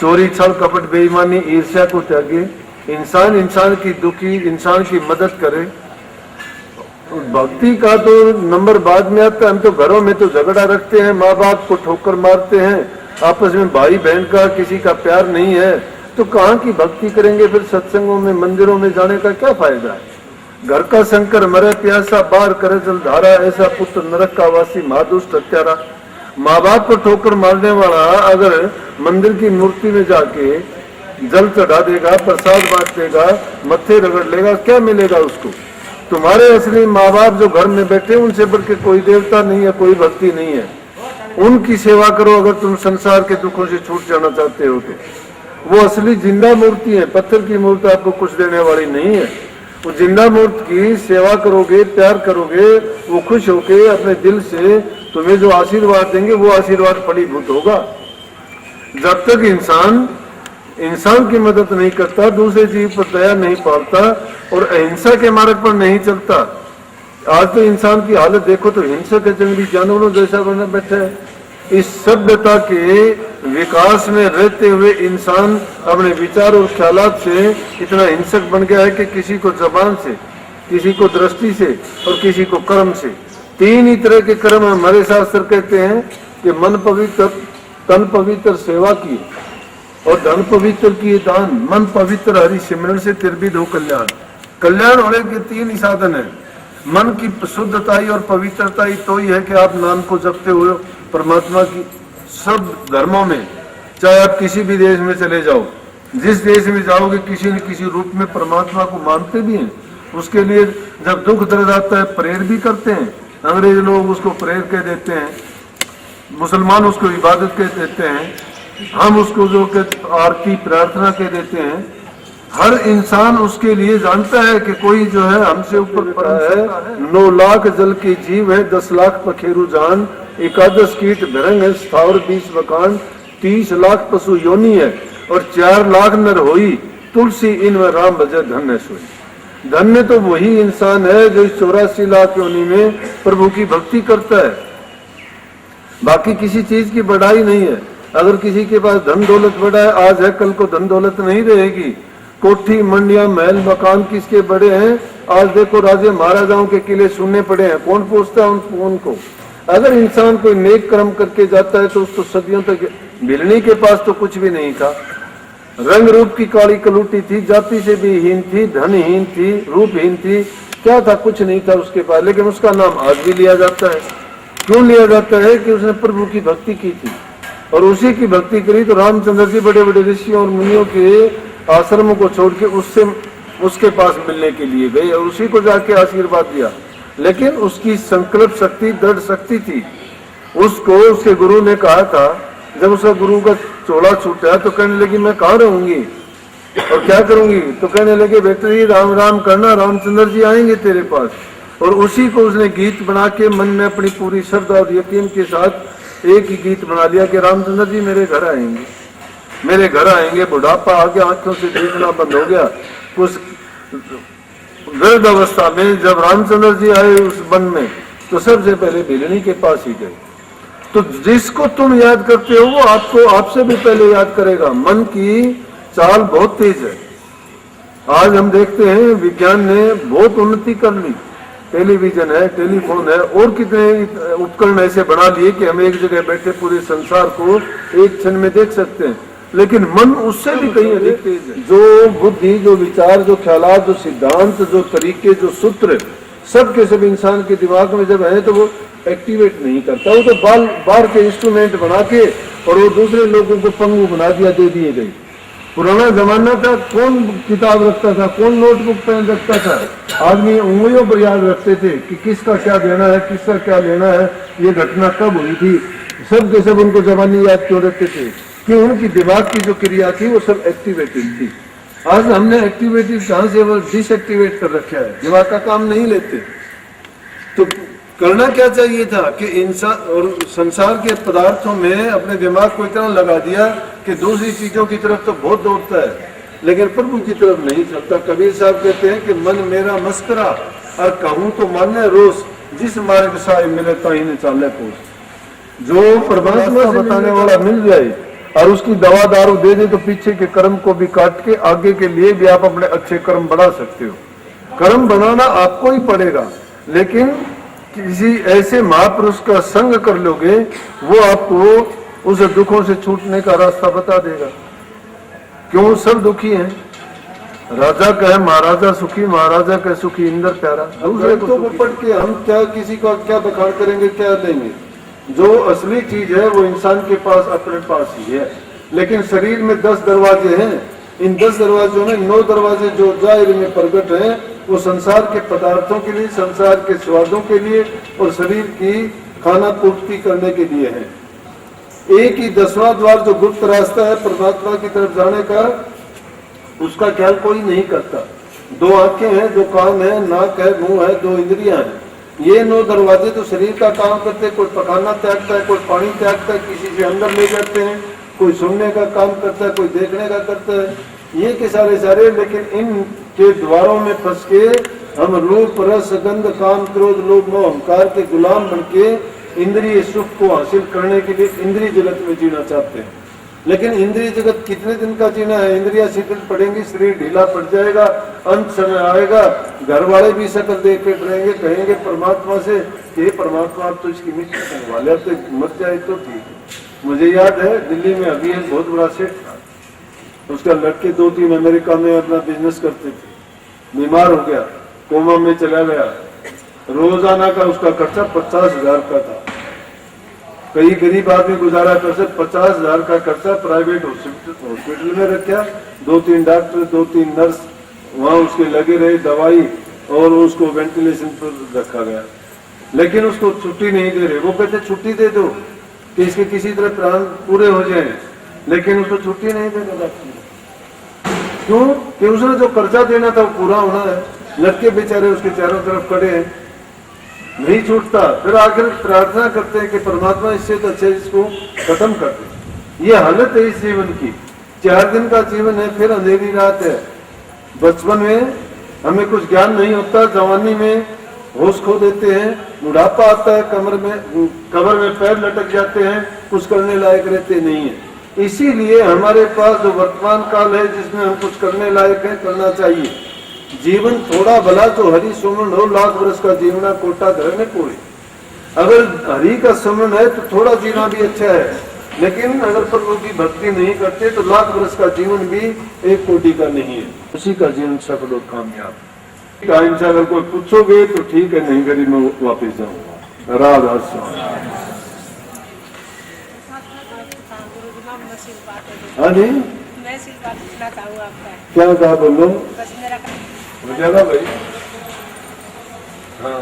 चोरी, छल, कपट, बेईमानी, ईर्ष्या को त्यागे। इंसान की दुखी, इंसान की मदद करे। भक्ति का तो नंबर बाद में आता है। हम तो घरों में तो झगड़ा रखते हैं, माँ बाप को ठोकर मारते हैं, आपस में भाई बहन का किसी का प्यार नहीं है, तो कहाँ की भक्ति करेंगे? फिर सत्संगों में, मंदिरों में जाने का क्या फायदा है? घर का शंकर मरे प्यासा, बाहर करे जलधारा, ऐसा पुत्र नरक का वासी, महादुष्ट हत्यारा। माँ बाप को ठोकर मारने वाला अगर मंदिर की मूर्ति में जाके जल चढ़ा देगा, प्रसाद बांट देगा, मत्थे रगड़ लेगा, क्या मिलेगा उसको? तुम्हारे असली माँ बाप जो घर में बैठे, उनसे बढ़ के कोई देवता नहीं है, कोई भक्ति नहीं है। उनकी सेवा करो अगर तुम संसार के दुखों से छूट जाना चाहते हो तो। वो असली जिंदा मूर्ति है, पत्थर की मूर्ति आपको कुछ देने वाली नहीं है। वो जिंदा मूर्ति की सेवा करोगे, प्यार करोगे, वो खुश होके अपने दिल से तुम्हें जो आशीर्वाद देंगे वो आशीर्वाद फलीभूत होगा। जब तक इंसान की मदद नहीं करता, दूसरे जीव पर दया नहीं पालता और अहिंसा के मार्ग पर नहीं चलता। आज तो इंसान की हालत देखो तो हिंसक जंगली जानवरों जैसा बना बैठा है। इस सभ्यता के विकास में रहते हुए इंसान अपने विचार और ख्यालात से इतना हिंसक बन गया है कि किसी को जबान से, किसी को दृष्टि से और किसी को कर्म से। तीन ही तरह के कर्म हमारे शास्त्र कहते हैं कि मन पवित्र, तन पवित्र सेवा की और धन पवित्र किए दान। मन पवित्र हरि सिमरन से तिरबिद हो कल्याण। कल्याण होने के तीन ही साधन है। मन की शुद्धताई और पवित्रताई तो ही है कि आप नाम को जपते हो परमात्मा की। सब धर्मों में, चाहे आप किसी भी देश में चले जाओ, जिस देश में जाओगे किसी न किसी रूप में परमात्मा को मानते भी हैं। उसके लिए जब दुख दर्द आता है प्रेयर भी करते हैं। अंग्रेज लोग उसको प्रेयर कह देते हैं, मुसलमान उसको इबादत कह देते हैं, हम उसको जो आरती प्रार्थना कह देते हैं। हर इंसान उसके लिए जानता है कि कोई जो है हमसे ऊपर पड़ा है। 9 लाख जल के जीव है, 10 लाख पखेरु जान, 11 कीट भरंग है, स्थावर 20 मकान, 30 लाख पशु योनि है और 4 लाख नर होई, तुलसी इनमें राम भजे धन्य सोई। धन्य तो वही इंसान है जो 84 लाख योनि में प्रभु की भक्ति करता है। बाकी किसी चीज की बढ़ाई नहीं है। अगर किसी के पास धन दौलत बड़ा है, आज है कल को धन दौलत नहीं रहेगी। कोठी, मंडिया, महल, मकान किसके बड़े हैं? आज देखो राजे महाराजाओं के किले सुनने पड़े हैं, कौन पूछता है उनको? अगर इंसान कोई नेक कर्म करके जाता है तो उसको सदियों तक भिलनी के पास तो कुछ भी नहीं था। रंग रूप की काली कलूटी थी, जाति से भी हीन थी, धनहीन थी, रूपहीन थी, क्या था? कुछ नहीं था उसके पास, लेकिन उसका नाम आज भी लिया जाता है। क्यों लिया जाता है? कि उसने प्रभु की भक्ति की थी और उसी की भक्ति करी। तो रामचंद्र जी बड़े बड़े ऋषियों और मुनियों के आश्रमों को छोड़ के उसके पास मिलने के लिए गए और उसी को जाके आशीर्वाद दिया। लेकिन उसकी संकल्प शक्ति, दृढ़ शक्ति थी। उसको उसके गुरु ने कहा था, जब उसका गुरु का चोला छूटा तो कहने लगी मैं कहाँ रहूंगी और क्या करूंगी? तो कहने लगे बेटे राम राम करना, रामचंद्र जी आएंगे तेरे पास। और उसी को उसने गीत बना के मन में अपनी पूरी श्रद्धा और यकीन के साथ एक ही गीत बना लिया कि रामचंद्र जी मेरे घर आएंगे, मेरे घर आएंगे। बुढ़ापा आ गया, आंखों से देखना बंद हो गया। उस वृद्ध अवस्था में जब रामचंद्र जी आए उस वन में, तो सबसे पहले भिलनी के पास ही गए। तो जिसको तुम याद करते हो वो आपको आपसे भी पहले याद करेगा। मन की चाल बहुत तेज है। आज हम देखते हैं विज्ञान ने बहुत उन्नति कर ली। टेलीविजन है, टेलीफोन है और कितने उपकरण ऐसे बना लिए कि हम एक जगह बैठे पूरे संसार को एक क्षण में देख सकते हैं। लेकिन मन उससे भी कहीं अधिक तेज है। जो बुद्धि, जो विचार, जो ख्यालात, जो सिद्धांत, जो तरीके, जो सूत्र सब के सब इंसान के दिमाग में जब है तो वो एक्टिवेट नहीं करता। वो तो बाहर के इंस्ट्रूमेंट बना के और वो दूसरे लोगों को पंगु बना दिया, दे दिए गए। पुराना जमाना था, कौन किताब रखता था, कौन नोटबुक पेन रखता था? आदमी उंगलियों पर याद रखते थे कि किसका क्या देना है, किसका क्या लेना है, ये घटना कब हुई थी। सब के सब उनको जबानी याद क्यों रखते थे? कि उनकी दिमाग की जो क्रिया थी वो सब एक्टिवेटेड थी। आज हमने एक्टिवेटेड कहां से वो डिसएक्टिवेट कर रखा है, दिमाग का काम नहीं लेते। तो करना क्या चाहिए था कि इंसान और संसार के पदार्थों में अपने दिमाग को इतना लगा दिया कि दूसरी चीजों की तरफ तो बहुत दौड़ता है लेकिन प्रभु की तरफ नहीं चलता। कबीर साहब कहते हैं कि मन मेरा मस्करा और कहूं तो माने रोज, जिस मार्ग साए मिले ताही ने चाले पोस। जो परमात्मा बताने वाला मिल जाए और उसकी दवा दारू दे दे तो पीछे के कर्म को भी काट के आगे के लिए भी आप अपने अच्छे कर्म बढ़ा सकते हो। कर्म बनाना आपको ही पड़ेगा, लेकिन किसी ऐसे महापुरुष का संग कर लोगे, वो आपको उस दुखों से छूटने का रास्ता बता देगा। क्यों सब दुखी हैं? राजा का है महाराजा सुखी, महाराजा का सुखी इंद्र प्यारा। दूसरे को पढ़ के हम क्या किसी को क्या बखान करेंगे, क्या देंगे? जो असली चीज है वो इंसान के पास अपने पास ही है। लेकिन शरीर में 10 दरवाजे हैं, इन 10 दरवाजों में 9 दरवाजे जो जाहिर में प्रकट हैं वो संसार के पदार्थों के लिए, संसार के स्वादों के लिए और शरीर की खाना पूर्ति करने के लिए है। एक ही 10वां द्वार जो गुप्त रास्ता है परमात्मा की तरफ जाने का, उसका ख्याल कोई नहीं करता। 2 आंखें हैं, 2 कान है, नाक है, मुंह है, 2 इंद्रियां हैं। ये 9 दरवाजे तो शरीर का काम करते हैं। कोई पकाना त्यागता है, कोई पानी त्यागता है, किसी से अंदर ले जाते हैं, कोई सुनने का काम करता है, कोई देखने का करता है, ये के सारे। लेकिन इन के द्वारों में फंस के हम रूप रस गंध काम क्रोध लोभ मोह अहंकार के गुलाम बन के इंद्रिय सुख को हासिल करने के लिए इंद्रिय जगत में जीना चाहते हैं। लेकिन इंद्रिय जगत कितने दिन का जीना है? इंद्रियां शिथिल पड़ेंगी, शरीर ढीला पड़ जाएगा, अंत समय आएगा, घर वाले भी शकल देख के रहेंगे, कहेंगे परमात्मा से कि परमात्मा आप तो इसकी मिट्टी करवा ले, अब तो मर जाए तो ठीक। मुझे याद है दिल्ली में अभी एक बहुत बड़ा सेठ था, उसका लड़के 2-3 अमेरिका में अपना बिजनेस करते थे, बीमार हो गया, कोमा में चला गया। रोजाना का उसका खर्चा 50,000 का था। कई गरीब आदमी गुजारा कर सकते, 50,000 का खर्चा प्राइवेट हॉस्पिटल में रखा। 2-3 डॉक्टर 2-3 नर्स वहां उसके लगे रहे, दवाई, और उसको वेंटिलेशन पर रखा गया। लेकिन उसको छुट्टी नहीं दे रहे। वो कहते छुट्टी दे दो कि इसके किसी तरह प्राण पूरे हो जाए, लेकिन उसको छुट्टी नहीं देगा डॉक्टर। क्यों? कि उसने जो कर्जा देना था वो पूरा होना है। लड़के बेचारे उसके चारों तरफ खड़े हैं, नहीं छूटता। फिर आखिर प्रार्थना करते हैं कि परमात्मा इससे तो अच्छे इसको खत्म कर दे। ये हालत है इस जीवन की। 4 दिन का जीवन है, फिर अंधेरी रात है। बचपन में हमें कुछ ज्ञान नहीं होता, जवानी में होश खो देते हैं, बुढ़ापा आता है, कब्र में पैर लटक जाते हैं, कुछ करने लायक रहते नहीं है। इसीलिए हमारे पास जो वर्तमान काल है जिसमें हम कुछ करने लायक है, करना चाहिए। जीवन थोड़ा भला तो हरि सुमन हो, लाख वर्ष का जीवना कोटा घर में कोई। अगर हरि का सुमन है तो थोड़ा जीना भी अच्छा है, लेकिन अगर प्रभु की भक्ति नहीं करते तो लाख वर्ष का जीवन भी 1 कोटि का नहीं है। उसी का जीवन सफल और कामयाब। इनसे अगर कोई पूछोगे तो ठीक है, नहीं करी मैं वापिस जाऊंगा। राधा स्वामी। हाँ जी, क्या कहा? बोलो ज्यादा भाई। हाँ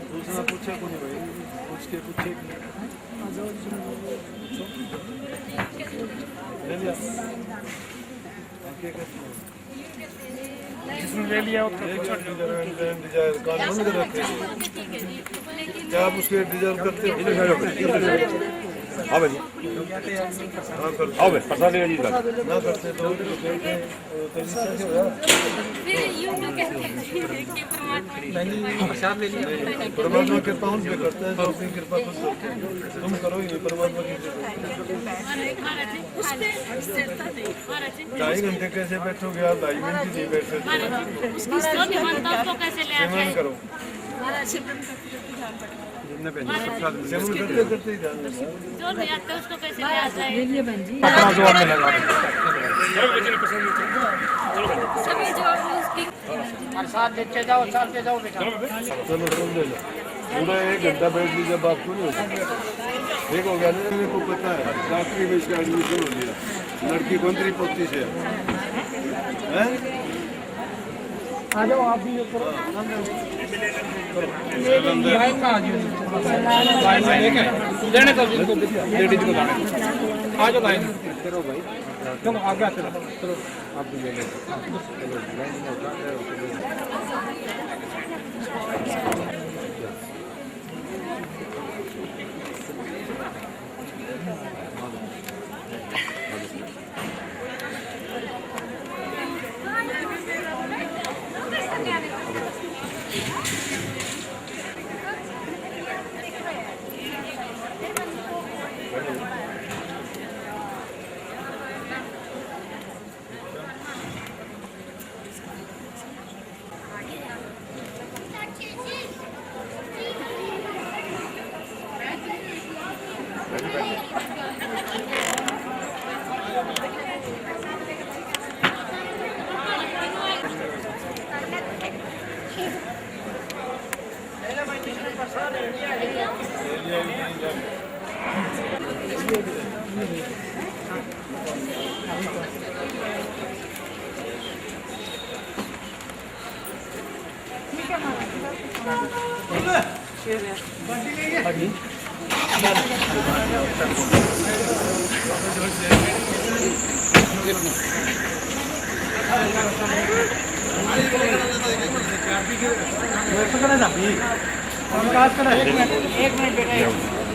दूसरा पूछे को नहीं भाई, पूछ के पूछे जिसने ले लिया क्या आप उसके डिजर्व करते हो? हाँ भाई, हाँ भाई, प्रसाद जी ना करते तो परमात्मा कृपा उन पे करते हैं जो अपनी कृपा खुद करते हैं। तुम करो ये परमात्मा की कृपा। 2.5 घंटे कैसे बैठोगे आप? 2.5 मिनट नहीं बैठ सकते। सेवन करो, सेवन करते करते ही ध्यान चलो समझे लो। पूरा 1 घंटा बैठ लीजिए, आपको नहीं हो सकता। ठीक हो गया ना? मेरे को पता है, डॉक्टरी में इसका एडमिशन हो गया। लड़की बंदरी पोती से है। आ जाओ आप भी करो। लेने तो जिनको लेडीज को लाने आ जाओ लाइन करो भाई, चलो आगे चलो आप भी ले लो। एक मिनट बेटा